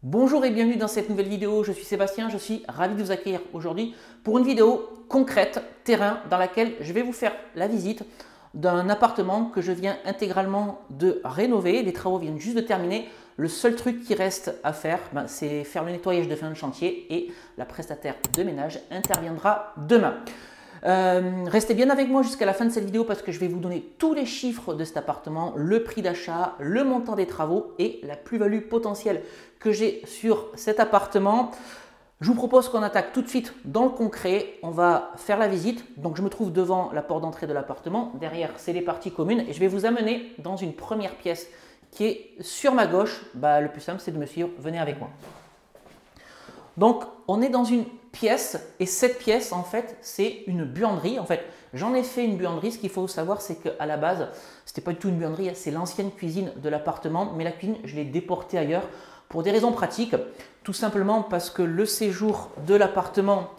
Bonjour et bienvenue dans cette nouvelle vidéo, je suis Sébastien, je suis ravi de vous accueillir aujourd'hui pour une vidéo concrète, terrain, dans laquelle je vais vous faire la visite d'un appartement que je viens intégralement de rénover. Les travaux viennent juste de terminer. Le seul truc qui reste à faire, c'est faire le nettoyage de fin de chantier et la prestataire de ménage interviendra demain. Restez bien avec moi jusqu'à la fin de cette vidéo parce que je vais vous donner tous les chiffres de cet appartement, le prix d'achat, le montant des travaux et la plus-value potentielle que j'ai sur cet appartement. Je vous propose qu'on attaque tout de suite dans le concret. On va faire la visite. Donc je me trouve devant la porte d'entrée de l'appartement. Derrière, c'est les parties communes et je vais vous amener dans une première pièce qui est sur ma gauche. Le plus simple, c'est de me suivre. Venez avec moi. Donc, on est dans une pièce et cette pièce, en fait, c'est une buanderie. En fait, j'en ai fait une buanderie. Ce qu'il faut savoir, c'est qu'à la base, ce n'était pas du tout une buanderie, c'est l'ancienne cuisine de l'appartement. Mais la cuisine, je l'ai déportée ailleurs pour des raisons pratiques. Tout simplement parce que le séjour de l'appartement,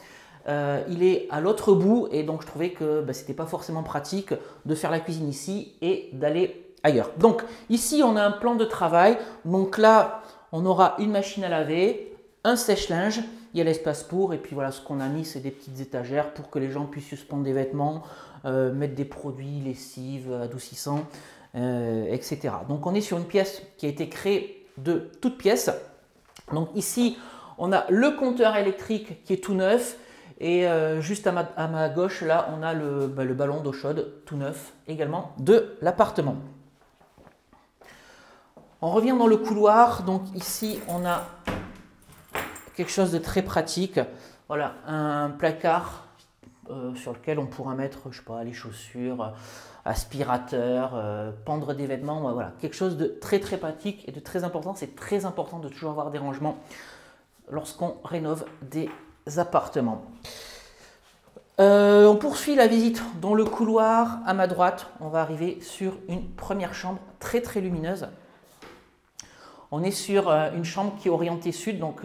il est à l'autre bout et donc je trouvais que ce n'était pas forcément pratique de faire la cuisine ici et d'aller ailleurs. Donc, ici, on a un plan de travail. Donc là, on aura une machine à laver, un sèche-linge, il y a l'espace pour, et puis voilà, ce qu'on a mis, c'est des petites étagères pour que les gens puissent suspendre des vêtements, mettre des produits, lessives, adoucissants, etc. Donc on est sur une pièce qui a été créée de toutes pièces. Donc ici, on a le compteur électrique qui est tout neuf, et juste à ma gauche, là, on a le ballon d'eau chaude tout neuf également de l'appartement. On revient dans le couloir, donc ici, on a quelque chose de très pratique, voilà, un placard sur lequel on pourra mettre, je sais pas, les chaussures, aspirateur, pendre des vêtements, voilà, quelque chose de très pratique et de très important. C'est très important de toujours avoir des rangements lorsqu'on rénove des appartements. On poursuit la visite dans le couloir. À ma droite, on va arriver sur une première chambre très lumineuse. On est sur une chambre qui est orientée sud, donc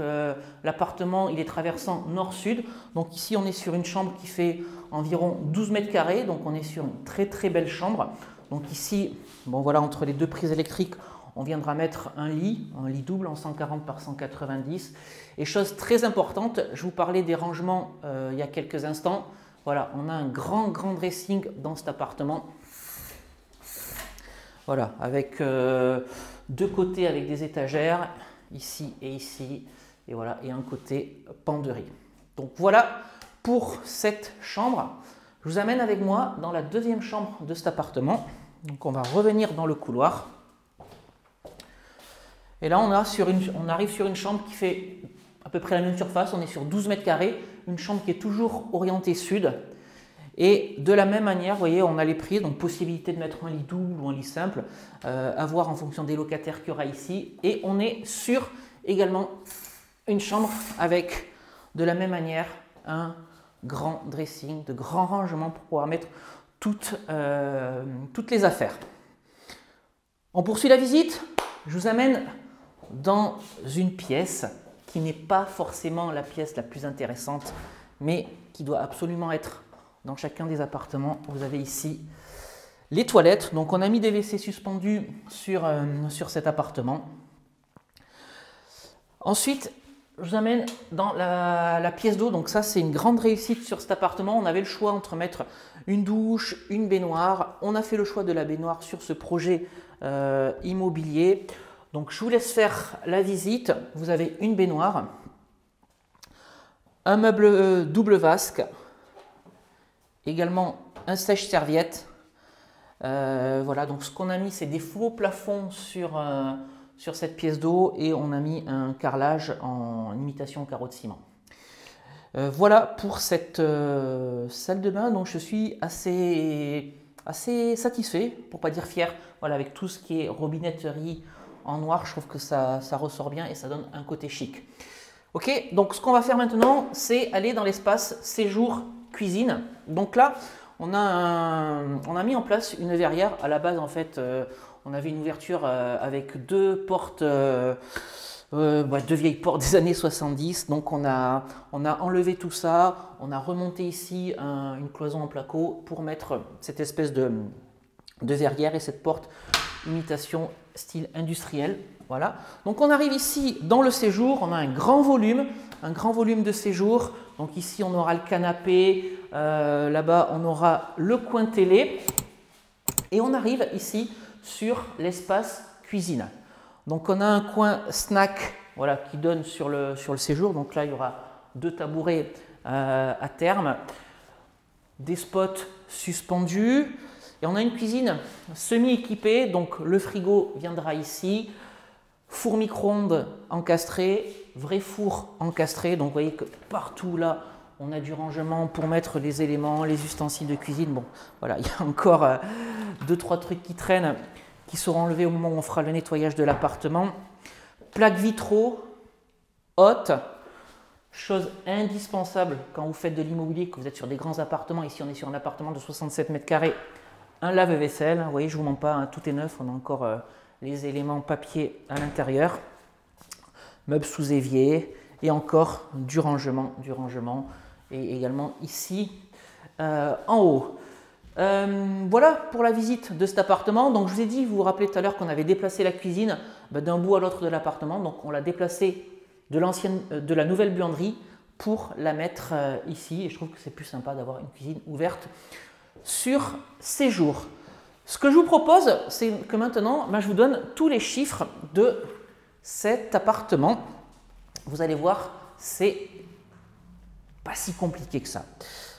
l'appartement il est traversant nord-sud. Donc ici on est sur une chambre qui fait environ 12 mètres carrés, donc on est sur une très belle chambre. Donc ici, bon voilà, entre les deux prises électriques, on viendra mettre un lit double en 140 par 190. Et chose très importante, je vous parlais des rangements il y a quelques instants. Voilà, on a un grand dressing dans cet appartement. Voilà, avec deux côtés avec des étagères, ici, et voilà, et un côté penderie. Donc voilà pour cette chambre. Je vous amène avec moi dans la deuxième chambre de cet appartement. Donc on va revenir dans le couloir. Et là on arrive sur une chambre qui fait à peu près la même surface, on est sur 12 mètres carrés, une chambre qui est toujours orientée sud. Et de la même manière, vous voyez, on a les prises, donc possibilité de mettre un lit double ou un lit simple, à voir en fonction des locataires qu'il y aura ici. Et on est sur également une chambre avec de la même manière un grand dressing, de grands rangements pour pouvoir mettre toutes les affaires. On poursuit la visite. Je vous amène dans une pièce qui n'est pas forcément la pièce la plus intéressante, mais qui doit absolument être dans chacun des appartements. Vous avez ici les toilettes. Donc on a mis des WC suspendus sur cet appartement. Ensuite, je vous amène dans la pièce d'eau. Donc ça, c'est une grande réussite sur cet appartement. On avait le choix entre mettre une douche, une baignoire. On a fait le choix de la baignoire sur ce projet immobilier. Donc je vous laisse faire la visite. Vous avez une baignoire, un meuble double vasque, également un sèche-serviette. Voilà, donc ce qu'on a mis, c'est des faux plafonds sur cette pièce d'eau et on a mis un carrelage en imitation carreau de ciment. Voilà pour cette salle de bain, donc je suis assez satisfait, pour pas dire fier. Voilà, avec tout ce qui est robinetterie en noir, je trouve que ça ressort bien et ça donne un côté chic. Ok, donc ce qu'on va faire maintenant, c'est aller dans l'espace séjour cuisine. Donc là, on a mis en place une verrière. À la base, en fait, on avait une ouverture avec deux portes, deux vieilles portes des années 70. Donc on a enlevé tout ça. On a remonté ici une cloison en placo pour mettre cette espèce de verrière et cette porte imitation style industriel. Voilà. Donc on arrive ici dans le séjour, on a un grand volume de séjour. Donc ici on aura le canapé, là-bas on aura le coin télé. Et on arrive ici sur l'espace cuisine. Donc on a un coin snack, voilà, qui donne sur le séjour. Donc là il y aura 2 tabourets à terme, des spots suspendus. Et on a une cuisine semi-équipée, donc le frigo viendra ici, four micro-ondes encastré, vrai four encastré, donc vous voyez que partout là, on a du rangement pour mettre les éléments, les ustensiles de cuisine. Bon, voilà, il y a encore 2-3 trucs qui traînent, qui seront enlevés au moment où on fera le nettoyage de l'appartement. Plaques vitraux hautes, chose indispensable quand vous faites de l'immobilier, que vous êtes sur des grands appartements. Ici, on est sur un appartement de 67 mètres carrés. Un lave-vaisselle, vous voyez, je ne vous mens pas, hein, tout est neuf, on a encore les éléments papier à l'intérieur, meubles sous évier et encore du rangement et également ici en haut. Voilà pour la visite de cet appartement. Donc je vous ai dit, vous vous rappelez tout à l'heure qu'on avait déplacé la cuisine d'un bout à l'autre de l'appartement, donc on l'a déplacée de la nouvelle buanderie pour la mettre ici, et je trouve que c'est plus sympa d'avoir une cuisine ouverte sur séjour. Ce que je vous propose, c'est que maintenant, je vous donne tous les chiffres de cet appartement. Vous allez voir, c'est pas si compliqué que ça.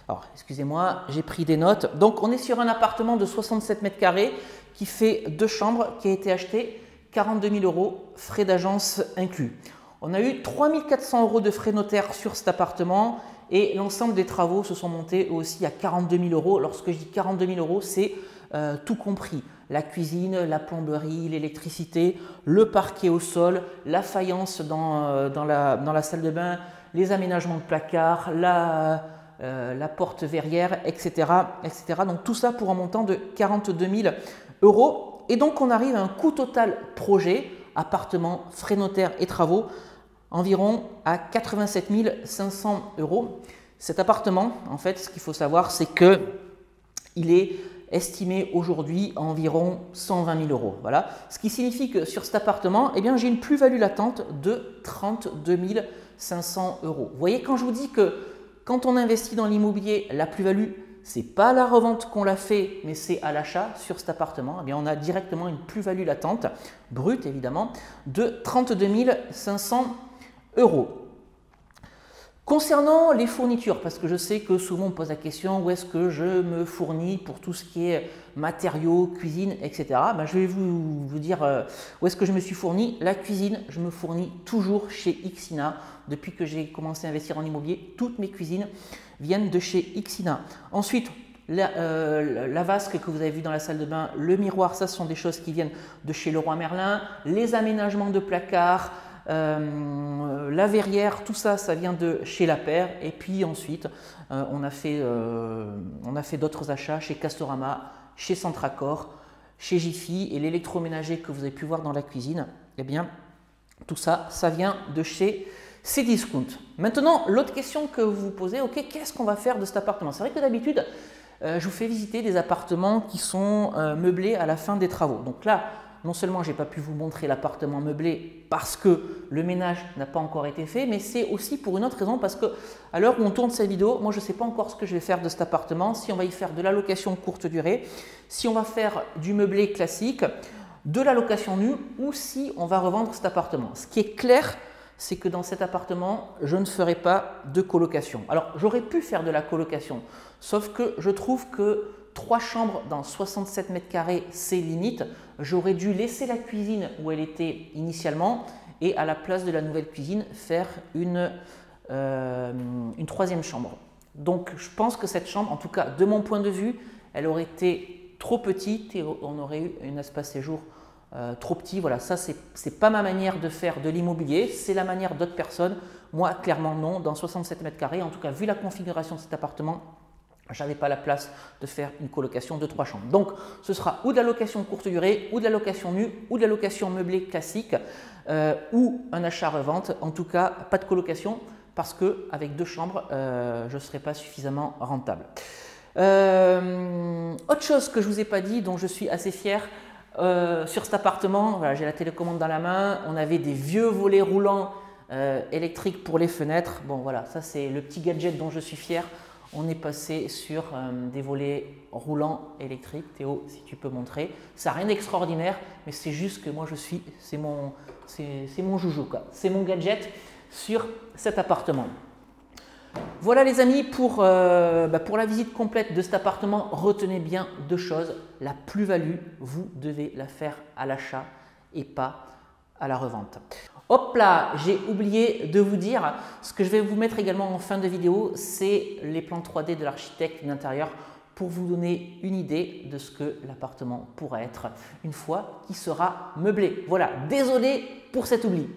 Alors, excusez-moi, j'ai pris des notes. Donc, on est sur un appartement de 67 mètres carrés qui fait 2 chambres, qui a été acheté 42 000 €, frais d'agence inclus. On a eu 3 400 € de frais notaires sur cet appartement. Et l'ensemble des travaux se sont montés aussi à 42 000 €. Lorsque je dis 42 000 €, c'est tout compris. La cuisine, la plomberie, l'électricité, le parquet au sol, la faïence dans la salle de bain, les aménagements de placards, la porte verrière, etc., etc. Donc tout ça pour un montant de 42 000 €. Et donc on arrive à un coût total projet, appartement, frais notaires et travaux, environ à 87 500 €. Cet appartement, en fait, ce qu'il faut savoir, c'est qu'il est estimé aujourd'hui à environ 120 000 €. Voilà. Ce qui signifie que sur cet appartement, eh bien, j'ai une plus-value latente de 32 500 €. Vous voyez, quand je vous dis que quand on investit dans l'immobilier, la plus-value, ce n'est pas à la revente qu'on l'a fait, mais c'est à l'achat sur cet appartement, eh bien, on a directement une plus-value latente, brute évidemment, de 32 500 €. Concernant les fournitures, parce que je sais que souvent on me pose la question où est-ce que je me fournis pour tout ce qui est matériaux, cuisine, etc. Je vais vous dire où est-ce que je me suis fourni. La cuisine, je me fournis toujours chez Ixina. Depuis que j'ai commencé à investir en immobilier, toutes mes cuisines viennent de chez Ixina. Ensuite, la vasque que vous avez vu dans la salle de bain, le miroir, ça ce sont des choses qui viennent de chez Leroy Merlin. Les aménagements de placards, la verrière, tout ça, ça vient de chez La Paire. Et puis ensuite, on a fait d'autres achats chez Castorama, chez Centracor, chez Jiffy, et l'électroménager que vous avez pu voir dans la cuisine, eh bien, tout ça, ça vient de chez Cdiscount. Maintenant, l'autre question que vous vous posez, ok, qu'est-ce qu'on va faire de cet appartement? C'est vrai que d'habitude, je vous fais visiter des appartements qui sont meublés à la fin des travaux. Donc là, non seulement je n'ai pas pu vous montrer l'appartement meublé parce que le ménage n'a pas encore été fait, mais c'est aussi pour une autre raison, parce que à l'heure où on tourne cette vidéo, moi je ne sais pas encore ce que je vais faire de cet appartement, si on va y faire de la location courte durée, si on va faire du meublé classique, de la location nue, ou si on va revendre cet appartement. Ce qui est clair, c'est que dans cet appartement, je ne ferai pas de colocation. Alors j'aurais pu faire de la colocation, sauf que je trouve que 3 chambres dans 67 mètres carrés, c'est limite. J'aurais dû laisser la cuisine où elle était initialement et à la place de la nouvelle cuisine, faire une 3e chambre. Donc je pense que cette chambre, en tout cas de mon point de vue, elle aurait été trop petite et on aurait eu un espace séjour trop petit. Voilà, ça c'est pas ma manière de faire de l'immobilier, c'est la manière d'autres personnes. Moi, clairement non, dans 67 mètres carrés, en tout cas vu la configuration de cet appartement, je n'avais pas la place de faire une colocation de 3 chambres. Donc, ce sera ou de la location courte durée, ou de la location nue, ou de la location meublée classique, ou un achat-revente. En tout cas, pas de colocation, parce qu'avec 2 chambres, je ne serai pas suffisamment rentable. Autre chose que je ne vous ai pas dit, dont je suis assez fier, sur cet appartement, voilà, j'ai la télécommande dans la main, on avait des vieux volets roulants électriques pour les fenêtres. Bon voilà, ça c'est le petit gadget dont je suis fier. On est passé sur des volets roulants électriques. Théo, si tu peux montrer. Ça n'a rien d'extraordinaire, mais c'est juste que moi c'est mon joujou, c'est mon gadget sur cet appartement. Voilà les amis, pour la visite complète de cet appartement, retenez bien deux choses. La plus-value, vous devez la faire à l'achat et pas à la revente. Hop là, j'ai oublié de vous dire, ce que je vais vous mettre également en fin de vidéo, c'est les plans 3D de l'architecte d'intérieur pour vous donner une idée de ce que l'appartement pourra être une fois qu'il sera meublé. Voilà, désolé pour cet oubli.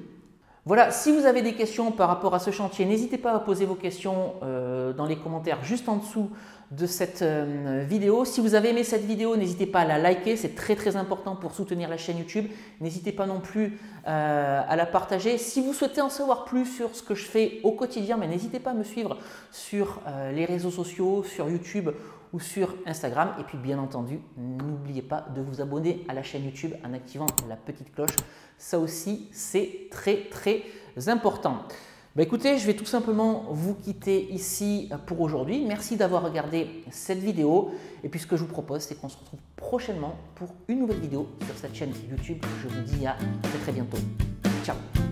Voilà, si vous avez des questions par rapport à ce chantier, n'hésitez pas à poser vos questions dans les commentaires juste en dessous de cette vidéo. Si vous avez aimé cette vidéo, n'hésitez pas à la liker, c'est très important pour soutenir la chaîne YouTube. N'hésitez pas non plus à la partager. Si vous souhaitez en savoir plus sur ce que je fais au quotidien, n'hésitez pas à me suivre sur les réseaux sociaux, sur YouTube ou sur Instagram. Et puis bien entendu, n'oubliez pas de vous abonner à la chaîne YouTube en activant la petite cloche. Ça aussi, c'est très important. Écoutez, je vais tout simplement vous quitter ici pour aujourd'hui. Merci d'avoir regardé cette vidéo. Et puis ce que je vous propose, c'est qu'on se retrouve prochainement pour une nouvelle vidéo sur cette chaîne YouTube. Je vous dis à très bientôt. Ciao!